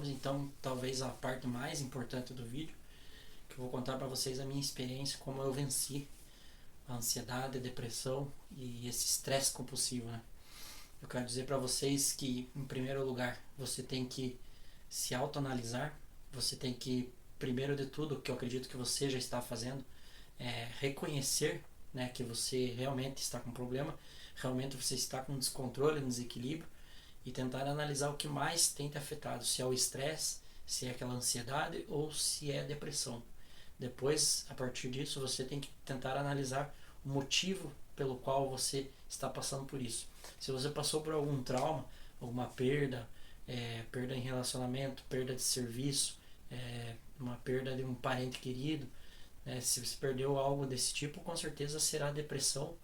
vamos então talvez a parte mais importante do vídeo, que eu vou contar para vocês a minha experiência, como eu venci a ansiedade, a depressão e esse estresse compulsivo, né? Eu quero dizer para vocês que, em primeiro lugar, você tem que se autoanalisar, você tem que, primeiro de tudo, que eu acredito que você já está fazendo, é reconhecer, né, que você realmente está com problema, realmente você está com descontrole, desequilíbrio, e tentar analisar o que mais tem te afetado, se é o estresse, se é aquela ansiedade ou se é a depressão. Depois, a partir disso, você tem que tentar analisar o motivo pelo qual você está passando por isso. Se você passou por algum trauma, alguma perda, perda em relacionamento, perda de serviço, uma perda de um parente querido, se você perdeu algo desse tipo, com certeza será depressão.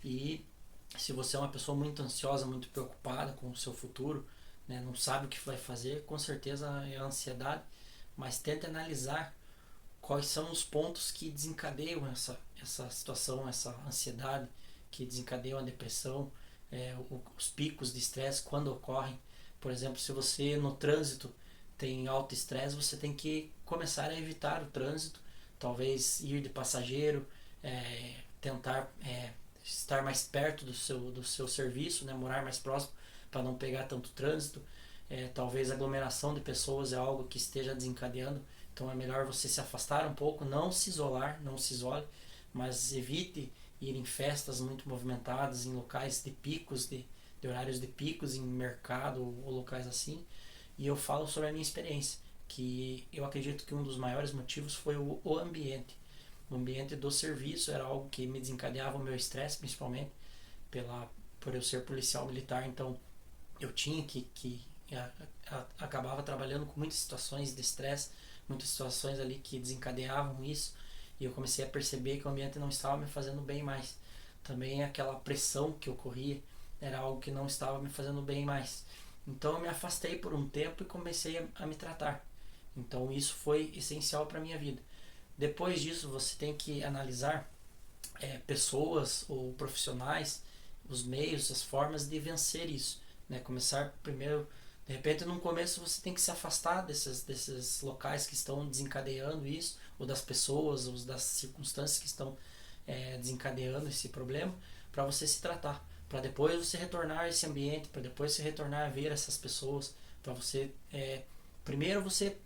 E se você é uma pessoa muito ansiosa, muito preocupada com o seu futuro, não sabe o que vai fazer, com certeza é a ansiedade, mas tente analisar quais são os pontos que desencadeiam essa situação, essa ansiedade, que desencadeiam a depressão, os picos de estresse quando ocorrem. Por exemplo, se você no trânsito tem alto estresse, você tem que começar a evitar o trânsito, talvez ir de passageiro, tentar estar mais perto do seu serviço, morar mais próximo para não pegar tanto trânsito. Talvez aglomeração de pessoas é algo que esteja desencadeando, então é melhor você se afastar um pouco, não se isolar, não se isole, mas evite ir em festas muito movimentadas, em locais de picos, de horários de picos, em mercado ou locais assim. E eu falo sobre a minha experiência, que eu acredito que um dos maiores motivos foi o ambiente. O ambiente do serviço era algo que me desencadeava o meu estresse, principalmente por eu ser policial militar, então eu tinha que acabava trabalhando com muitas situações de estresse, muitas situações ali que desencadeavam isso, e eu comecei a perceber que o ambiente não estava me fazendo bem mais. Também aquela pressão que ocorria era algo que não estava me fazendo bem mais. Então eu me afastei por um tempo e comecei a me tratar. Então isso foi essencial para a minha vida. Depois disso, você tem que analisar pessoas ou profissionais, os meios, as formas de vencer isso. Começar primeiro, de repente no começo você tem que se afastar desses locais que estão desencadeando isso, ou das pessoas, ou das circunstâncias que estão desencadeando esse problema, para você se tratar, para depois você retornar a esse ambiente, para depois você retornar a ver essas pessoas, para você primeiro você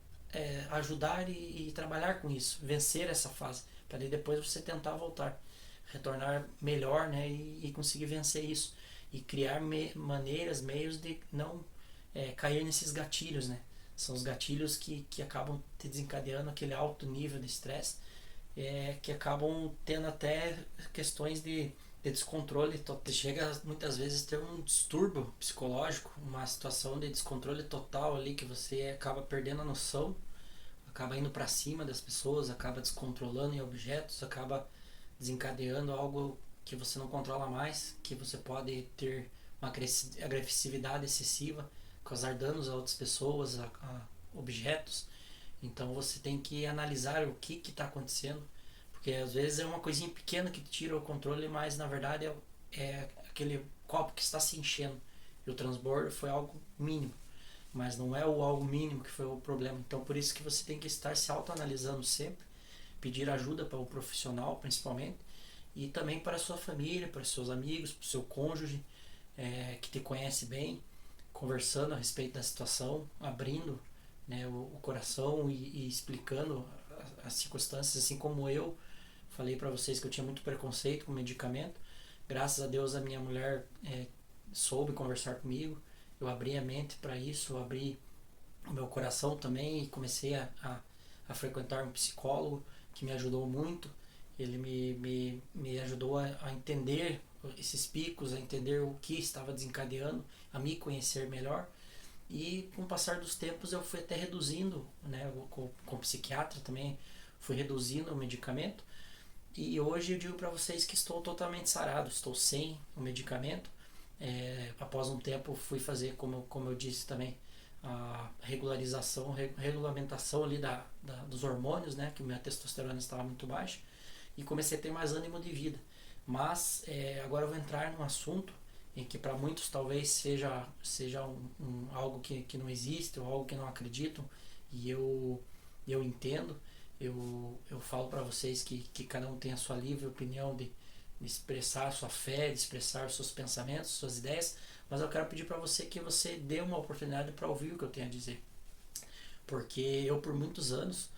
ajudar e trabalhar com isso, vencer essa fase, para depois você tentar voltar, retornar melhor, e conseguir vencer isso e criar maneiras, meios de não cair nesses gatilhos, São os gatilhos que acabam te desencadeando aquele alto nível de estresse, que acabam tendo até questões de descontrole. Chega muitas vezes a ter um distúrbio psicológico, uma situação de descontrole total ali, que você acaba perdendo a noção, acaba indo para cima das pessoas, acaba descontrolando em objetos, acaba desencadeando algo que você não controla mais, que você pode ter uma agressividade excessiva, causar danos a outras pessoas, a objetos. Então você tem que analisar o que está acontecendo, porque às vezes é uma coisinha pequena que tira o controle, mas na verdade é aquele copo que está se enchendo, e o transbordo foi algo mínimo, mas não é o algo mínimo que foi o problema. Então por isso que você tem que estar se autoanalisando sempre, pedir ajuda para o profissional principalmente, e também para a sua família, para os seus amigos, para o seu cônjuge, que te conhece bem, conversando a respeito da situação, abrindo o coração e explicando as circunstâncias, assim como eu falei para vocês que eu tinha muito preconceito com medicamento. Graças a Deus a minha mulher soube conversar comigo, eu abri a mente para isso, eu abri o meu coração também e comecei a frequentar um psicólogo que me ajudou muito. Ele me ajudou a entender esses picos, a entender o que estava desencadeando, a me conhecer melhor. E com o passar dos tempos eu fui até reduzindo, com o psiquiatra também, fui reduzindo o medicamento. E hoje eu digo para vocês que estou totalmente sarado, estou sem o medicamento. Após um tempo fui fazer, como eu disse também, a regulamentação ali dos hormônios, que minha testosterona estava muito baixa, e comecei a ter mais ânimo de vida. Mas agora eu vou entrar num assunto em que para muitos talvez seja algo que não existe, ou algo que não acreditam, e eu entendo. Eu falo para vocês que cada um tem a sua livre opinião de expressar a sua fé, de expressar os seus pensamentos, suas ideias, mas eu quero pedir para você que você dê uma oportunidade para ouvir o que eu tenho a dizer. Porque eu, por muitos anos,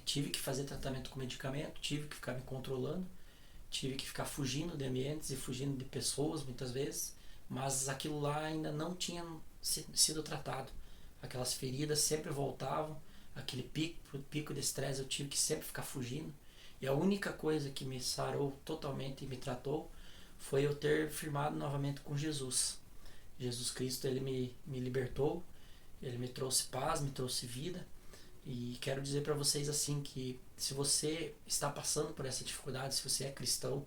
tive que fazer tratamento com medicamento, tive que ficar me controlando, tive que ficar fugindo de ambientes e fugindo de pessoas muitas vezes, mas aquilo lá ainda não tinha sido tratado. Aquelas feridas sempre voltavam, aquele pico de estresse eu tive que sempre ficar fugindo. E a única coisa que me sarou totalmente e me tratou foi eu ter firmado novamente com Jesus. Jesus Cristo, ele me libertou, ele me trouxe paz, me trouxe vida. E quero dizer para vocês assim que se você está passando por essa dificuldade, se você é cristão,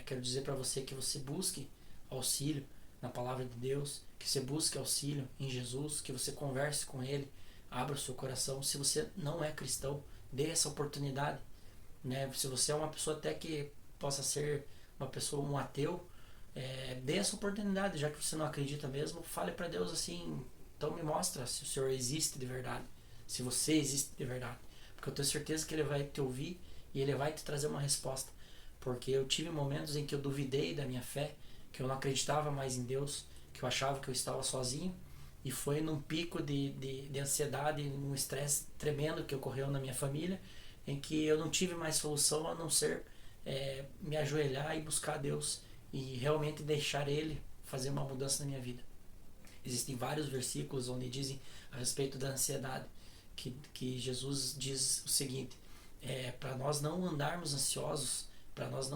quero dizer para você que você busque auxílio na palavra de Deus, que você busque auxílio em Jesus, que você converse com Ele, abra o seu coração. Se você não é cristão, dê essa oportunidade, né? Se você é uma pessoa até que possa ser uma pessoa, um ateu, dê essa oportunidade, já que você não acredita mesmo, fale para Deus assim, então me mostra se o Senhor existe de verdade, se você existe de verdade, porque eu tenho certeza que Ele vai te ouvir e Ele vai te trazer uma resposta, porque eu tive momentos em que eu duvidei da minha fé, que eu não acreditava mais em Deus, que eu achava que eu estava sozinho, e foi num pico de ansiedade, num estresse tremendo que ocorreu na minha família, em que eu não tive mais solução a não ser me ajoelhar e buscar Deus e realmente deixar Ele fazer uma mudança na minha vida. Existem vários versículos onde dizem a respeito da ansiedade, que Jesus diz o seguinte, para nós não andarmos ansiosos, para nós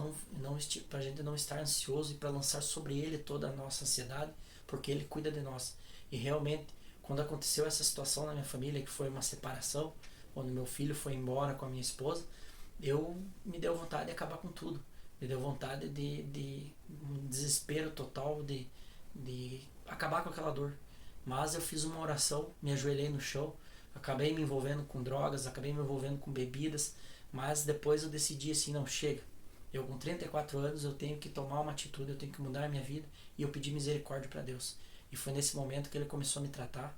pra gente não estar ansioso e para lançar sobre Ele toda a nossa ansiedade, porque Ele cuida de nós. E realmente, quando aconteceu essa situação na minha família, que foi uma separação, onde meu filho foi embora com a minha esposa, me deu vontade de acabar com tudo. Me deu vontade de um desespero total, de acabar com aquela dor. Mas eu fiz uma oração, me ajoelhei no chão, acabei me envolvendo com drogas, acabei me envolvendo com bebidas, mas depois eu decidi assim, não, chega. Eu com 34 anos, eu tenho que tomar uma atitude, eu tenho que mudar a minha vida, e eu pedi misericórdia para Deus. E foi nesse momento que Ele começou a me tratar.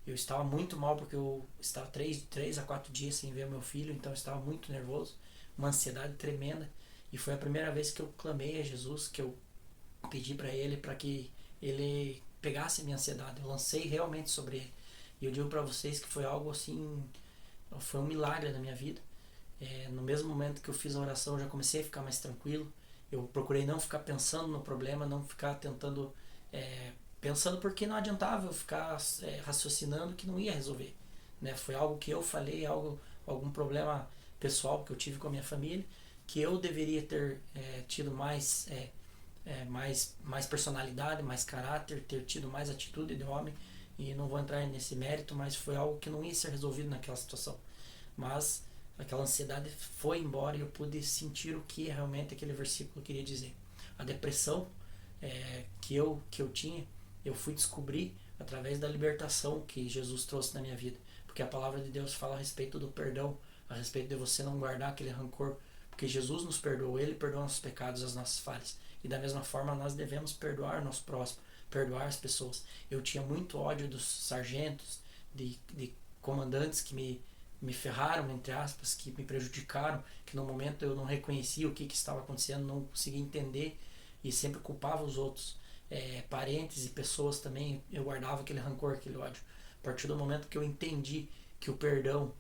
Eu estava muito mal porque eu estava 3 a 4 dias sem ver meu filho, então eu estava muito nervoso, uma ansiedade tremenda. E foi a primeira vez que eu clamei a Jesus, que eu pedi para Ele para que Ele pegasse a minha ansiedade. Eu lancei realmente sobre Ele. E eu digo para vocês que foi algo assim, foi um milagre na minha vida. No mesmo momento que eu fiz a oração, eu já comecei a ficar mais tranquilo. Eu procurei não ficar pensando no problema, não ficar tentando pensando, porque não adiantava eu ficar raciocinando que não ia resolver, né? Foi algo que eu falei, algum problema pessoal que eu tive com a minha família, que eu deveria ter tido mais personalidade, mais caráter, ter tido mais atitude de homem, e não vou entrar nesse mérito, mas foi algo que não ia ser resolvido naquela situação. Mas aquela ansiedade foi embora e eu pude sentir o que realmente aquele versículo queria dizer. A depressão que eu tinha, eu fui descobrir através da libertação que Jesus trouxe na minha vida. Porque a palavra de Deus fala a respeito do perdão, a respeito de você não guardar aquele rancor, porque Jesus nos perdoou, Ele perdoa nossos pecados, as nossas falhas. E da mesma forma nós devemos perdoar o nosso próximo, perdoar as pessoas. Eu tinha muito ódio dos sargentos, de comandantes que me ferraram, entre aspas, que me prejudicaram, que no momento eu não reconhecia o que estava acontecendo, não conseguia entender e sempre culpava os outros. Parentes e pessoas também, eu guardava aquele rancor, aquele ódio. A partir do momento que eu entendi que o perdão,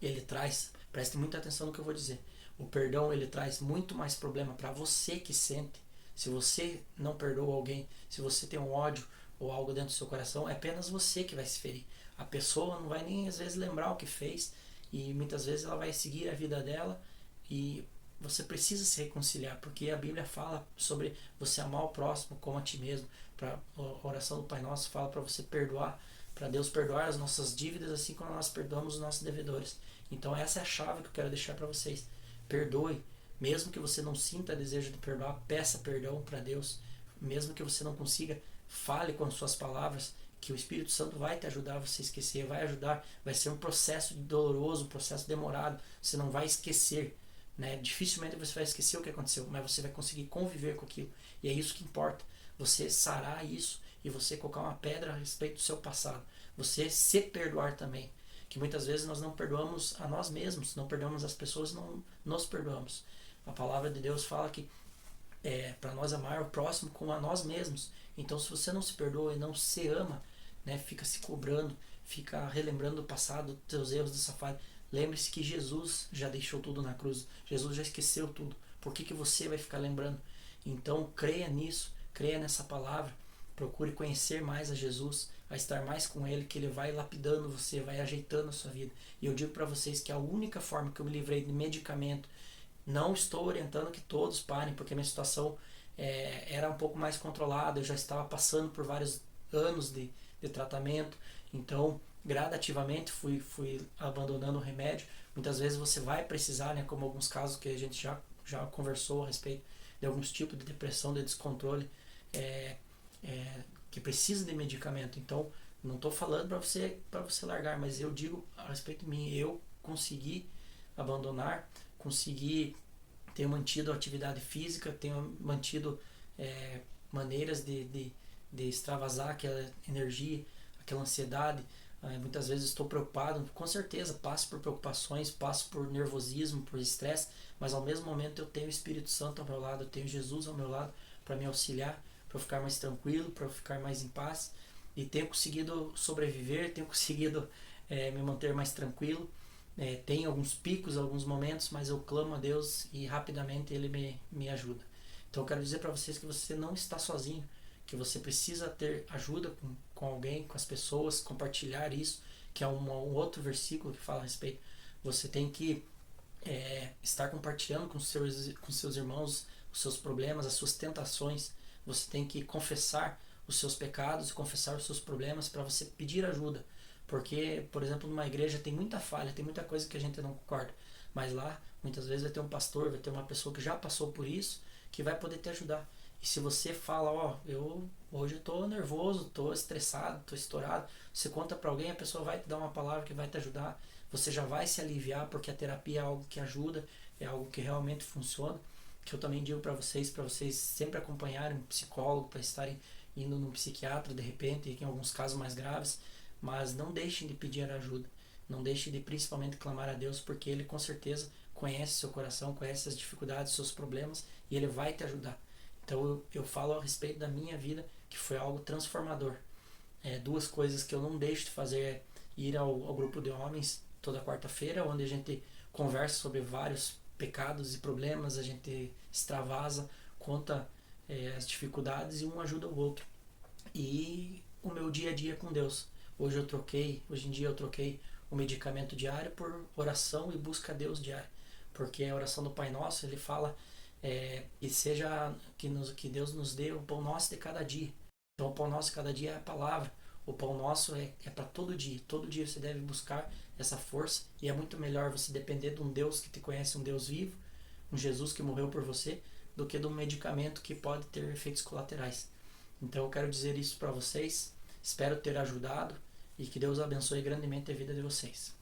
ele traz, preste muita atenção no que eu vou dizer, o perdão, ele traz muito mais problema para você que sente. Se você não perdoa alguém, se você tem um ódio ou algo dentro do seu coração, é apenas você que vai se ferir. A pessoa não vai nem às vezes lembrar o que fez, e muitas vezes ela vai seguir a vida dela, e você precisa se reconciliar, porque a Bíblia fala sobre você amar o próximo como a ti mesmo. A oração do Pai Nosso fala para você perdoar, para Deus perdoar as nossas dívidas assim como nós perdoamos os nossos devedores. Então essa é a chave que eu quero deixar para vocês. Perdoe, mesmo que você não sinta desejo de perdoar, peça perdão para Deus. Mesmo que você não consiga, fale com as suas palavras, que o Espírito Santo vai te ajudar a você esquecer, vai ajudar, vai ser um processo doloroso, um processo demorado, você não vai esquecer, né? Dificilmente você vai esquecer o que aconteceu, mas você vai conseguir conviver com aquilo, e é isso que importa. você sarar isso e você colocar uma pedra a respeito do seu passado. Você se perdoar também. Que muitas vezes nós não perdoamos a nós mesmos, não perdoamos as pessoas, não nos perdoamos. A palavra de Deus fala que para nós amar o próximo como a nós mesmos. Então, se você não se perdoa e não se ama, né, fica se cobrando, fica relembrando do passado, dos seus erros, dessa falha. Lembre-se que Jesus já deixou tudo na cruz. Jesus já esqueceu tudo. Por que você vai ficar lembrando? Então, creia nisso, creia nessa palavra. Procure conhecer mais a Jesus, a estar mais com Ele, que Ele vai lapidando você, vai ajeitando a sua vida. E eu digo para vocês que a única forma que eu me livrei de medicamento, não estou orientando que todos parem, porque minha situação era um pouco mais controlada, eu já estava passando por vários anos de tratamento, então gradativamente fui abandonando o remédio. Muitas vezes você vai precisar, né, como alguns casos que a gente já conversou a respeito de alguns tipos de depressão, de descontrole, que precisa de medicamento. Então, não estou falando para você largar, mas eu digo a respeito de mim, eu consegui abandonar, consegui ter mantido a atividade física, tenho mantido maneiras de extravasar aquela energia, aquela ansiedade. Muitas vezes estou preocupado, com certeza passo por preocupações, passo por nervosismo, por estresse, mas ao mesmo momento eu tenho o Espírito Santo ao meu lado, eu tenho Jesus ao meu lado para me auxiliar, para eu ficar mais tranquilo, para eu ficar mais em paz, e tenho conseguido sobreviver, tenho conseguido me manter mais tranquilo. Tem alguns picos, alguns momentos, mas eu clamo a Deus e rapidamente Ele me ajuda. Então eu quero dizer para vocês que você não está sozinho, que você precisa ter ajuda com alguém, com as pessoas, compartilhar isso, que é um outro versículo que fala a respeito. Você tem que estar compartilhando com seus irmãos os seus problemas, as suas tentações. Você tem que confessar os seus pecados e confessar os seus problemas para você pedir ajuda. Porque, por exemplo, numa igreja tem muita falha, tem muita coisa que a gente não concorda. Mas lá, muitas vezes vai ter um pastor, vai ter uma pessoa que já passou por isso, que vai poder te ajudar. E se você fala, hoje eu tô nervoso, tô estressado, tô estourado, você conta para alguém, a pessoa vai te dar uma palavra que vai te ajudar. Você já vai se aliviar, porque a terapia é algo que ajuda, é algo que realmente funciona. Que eu também digo para vocês sempre acompanharem um psicólogo, para estarem indo num psiquiatra de repente, em alguns casos mais graves. Mas não deixem de pedir ajuda, não deixem de principalmente clamar a Deus, porque Ele com certeza conhece seu coração, conhece as dificuldades, seus problemas, e Ele vai te ajudar. Então eu falo a respeito da minha vida, que foi algo transformador. Duas coisas que eu não deixo de fazer é ir ao grupo de homens toda quarta-feira, onde a gente conversa sobre vários pecados e problemas, a gente extravasa, conta as dificuldades e um ajuda o outro. E o meu dia a dia com Deus. Hoje em dia eu troquei o medicamento diário por oração e busca a Deus diário. Porque a oração do Pai Nosso, ele fala e seja que Deus nos dê o pão nosso de cada dia. Então o pão nosso de cada dia é a palavra. O pão nosso é para todo dia. Todo dia você deve buscar essa força. E é muito melhor você depender de um Deus que te conhece, um Deus vivo, um Jesus que morreu por você, do que de um medicamento que pode ter efeitos colaterais. Então eu quero dizer isso para vocês. Espero ter ajudado e que Deus abençoe grandemente a vida de vocês.